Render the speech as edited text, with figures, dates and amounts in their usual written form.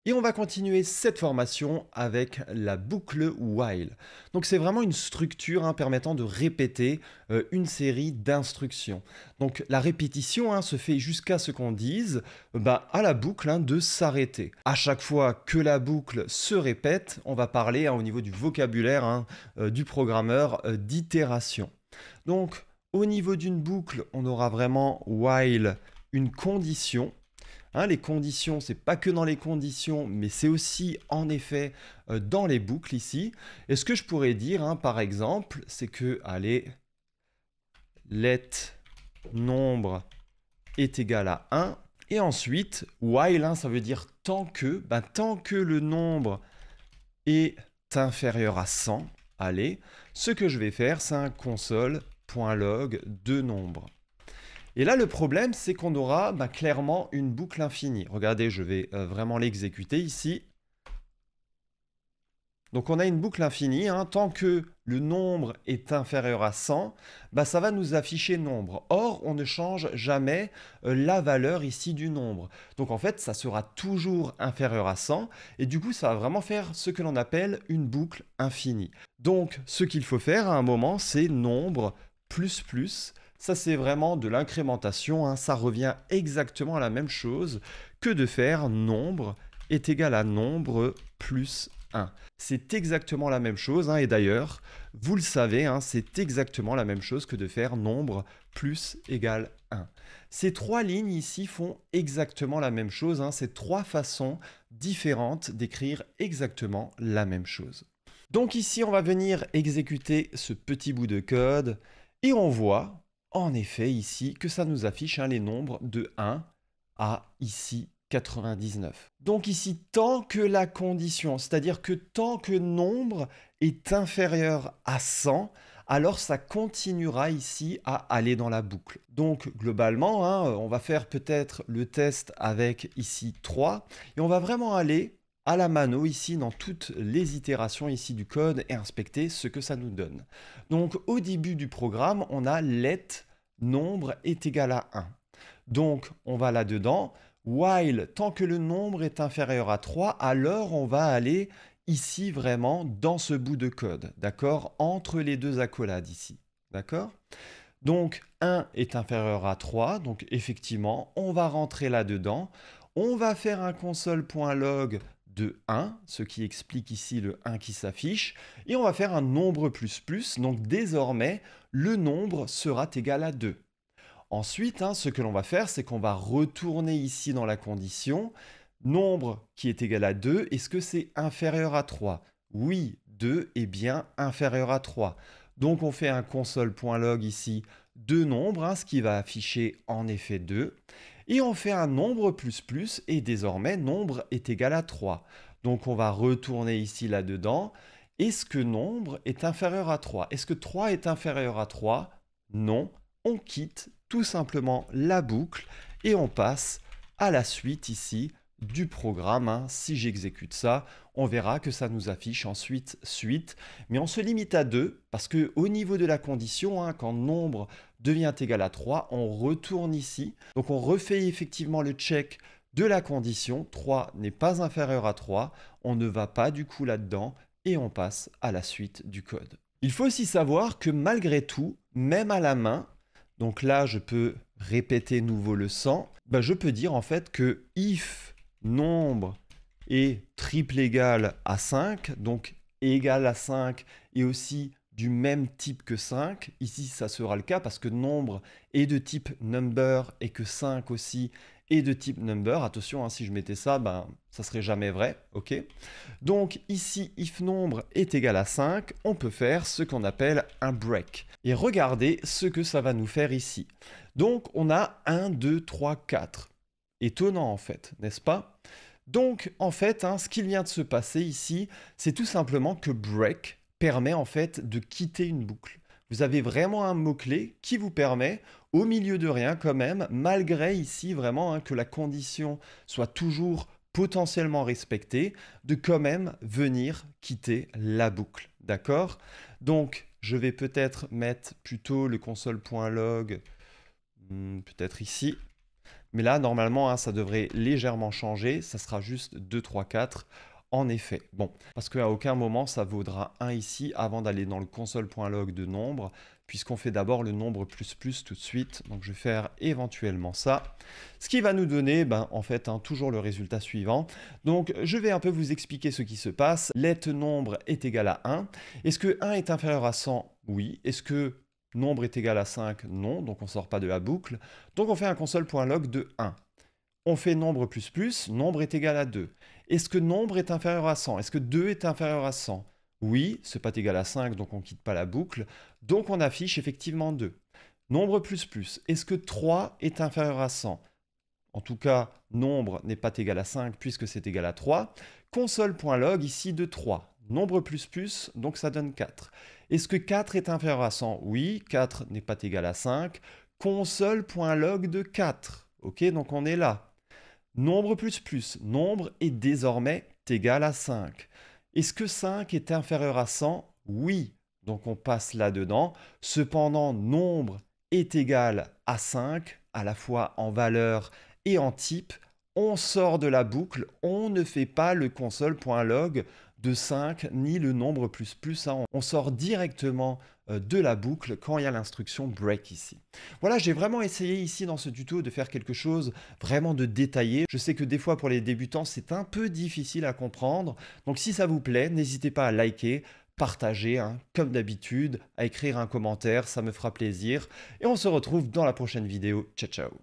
Et on va continuer cette formation avec la boucle while. Donc c'est vraiment une structure permettant de répéter une série d'instructions. Donc la répétition se fait jusqu'à ce qu'on dise à la boucle de s'arrêter. À chaque fois que la boucle se répète, on va parler au niveau du vocabulaire du programmeur d'itération. Donc au niveau d'une boucle, on aura vraiment while une condition. Les conditions, c'est pas que dans les conditions, mais c'est aussi en effet dans les boucles ici. Et ce que je pourrais dire, par exemple, c'est que, allez, let nombre est égal à 1. Et ensuite, while, ça veut dire tant que le nombre est inférieur à 100, allez, ce que je vais faire, c'est un console.log de nombre. Et là, le problème, c'est qu'on aura clairement une boucle infinie. Regardez, je vais vraiment l'exécuter ici. Donc, on a une boucle infinie. Tant que le nombre est inférieur à 100, ça va nous afficher nombre. Or, on ne change jamais la valeur ici du nombre. Donc, en fait, ça sera toujours inférieur à 100. Et du coup, ça va vraiment faire ce que l'on appelle une boucle infinie. Donc, ce qu'il faut faire à un moment, c'est nombre plus plus. Ça, c'est vraiment de l'incrémentation. Ça revient exactement à la même chose que de faire nombre est égal à nombre plus 1. C'est exactement la même chose. Et d'ailleurs, vous le savez, c'est exactement la même chose que de faire nombre plus égal 1. Ces trois lignes ici font exactement la même chose. C'est trois façons différentes d'écrire exactement la même chose. Donc ici, on va venir exécuter ce petit bout de code et on voit en effet ici que ça nous affiche les nombres de 1 à ici 99. Donc ici, tant que la condition, c'est-à-dire que tant que nombre est inférieur à 100, alors ça continuera ici à aller dans la boucle. Donc globalement, on va faire peut-être le test avec ici 3 et on va vraiment aller à la mano ici dans toutes les itérations ici du code et inspecter ce que ça nous donne. Donc au début du programme, on a let nombre est égal à 1. Donc on va là-dedans, while tant que le nombre est inférieur à 3, alors on va aller ici vraiment dans ce bout de code, d'accord, entre les deux accolades ici, d'accord. Donc 1 est inférieur à 3, donc effectivement, on va rentrer là-dedans, on va faire un console.log de 1, ce qui explique ici le 1 qui s'affiche, et on va faire un nombre plus plus, donc désormais, le nombre sera égal à 2. Ensuite, ce que l'on va faire, c'est qu'on va retourner ici dans la condition, nombre qui est égal à 2, est-ce que c'est inférieur à 3? Oui, 2 est bien inférieur à 3. Donc on fait un console.log ici de nombre, ce qui va afficher en effet 2. Et on fait un nombre plus plus, et désormais nombre est égal à 3. Donc on va retourner ici là-dedans. Est-ce que nombre est inférieur à 3? Est-ce que 3 est inférieur à 3? Non. On quitte tout simplement la boucle et on passe à la suite ici du programme. Si j'exécute ça, on verra que ça nous affiche ensuite suite, mais on se limite à 2 parce que au niveau de la condition, quand nombre devient égal à 3, on retourne ici. Donc on refait effectivement le check de la condition, 3 n'est pas inférieur à 3, on ne va pas du coup là-dedans et on passe à la suite du code. Il faut aussi savoir que malgré tout, même à la main, donc là, je peux répéter nouveau le 100. Je peux dire en fait que if nombre est triple égal à 5, donc égal à 5 et aussi du même type que 5. Ici, ça sera le cas parce que nombre est de type number et que 5 aussi est de type number. Attention, si je mettais ça, ça serait jamais vrai. Ok. Donc ici, if nombre est égal à 5, on peut faire ce qu'on appelle un break. Et regardez ce que ça va nous faire ici. Donc on a 1, 2, 3, 4. Étonnant en fait, n'est-ce pas? Donc en fait, ce qu'il vient de se passer ici, c'est tout simplement que break permet en fait de quitter une boucle. Vous avez vraiment un mot-clé qui vous permet, au milieu de rien quand même, malgré ici vraiment que la condition soit toujours potentiellement respectée, de quand même venir quitter la boucle. D'accord? Donc, je vais peut-être mettre plutôt le console.log, peut-être ici. Mais là, normalement, hein, ça devrait légèrement changer. Ça sera juste 2, 3, 4. En effet. Bon, parce qu'à aucun moment, ça vaudra 1 ici avant d'aller dans le console.log de nombre, puisqu'on fait d'abord le nombre plus plus tout de suite. Donc, je vais faire éventuellement ça. Ce qui va nous donner, ben, en fait, hein, toujours le résultat suivant. Donc, je vais un peu vous expliquer ce qui se passe. Let nombre est égal à 1. Est-ce que 1 est inférieur à 100? Oui. Est-ce que nombre est égal à 5? Non. Donc, on ne sort pas de la boucle. Donc, on fait un console.log de 1. On fait nombre plus plus, nombre est égal à 2. Est-ce que nombre est inférieur à 100? Est-ce que 2 est inférieur à 100? Oui, ce n'est pas égal à 5, donc on ne quitte pas la boucle. Donc on affiche effectivement 2. Nombre plus plus, est-ce que 3 est inférieur à 100? En tout cas, nombre n'est pas égal à 5 puisque c'est égal à 3. Console.log ici de 3. Nombre plus plus, donc ça donne 4. Est-ce que 4 est inférieur à 100? Oui, 4 n'est pas égal à 5. Console.log de 4. Ok, donc on est là. Nombre plus plus, nombre est désormais égal à 5. Est-ce que 5 est inférieur à 100? Oui. Donc on passe là-dedans. Cependant, nombre est égal à 5, à la fois en valeur et en type. On sort de la boucle, on ne fait pas le console.log de 5 ni le nombre plus plus, hein. On sort directement de la boucle quand il y a l'instruction break ici. Voilà, j'ai vraiment essayé ici dans ce tuto de faire quelque chose vraiment de détaillé. Je sais que des fois pour les débutants c'est un peu difficile à comprendre, donc si ça vous plaît, n'hésitez pas à liker, partager, hein, comme d'habitude, à écrire un commentaire, ça me fera plaisir. Et on se retrouve dans la prochaine vidéo. Ciao ciao.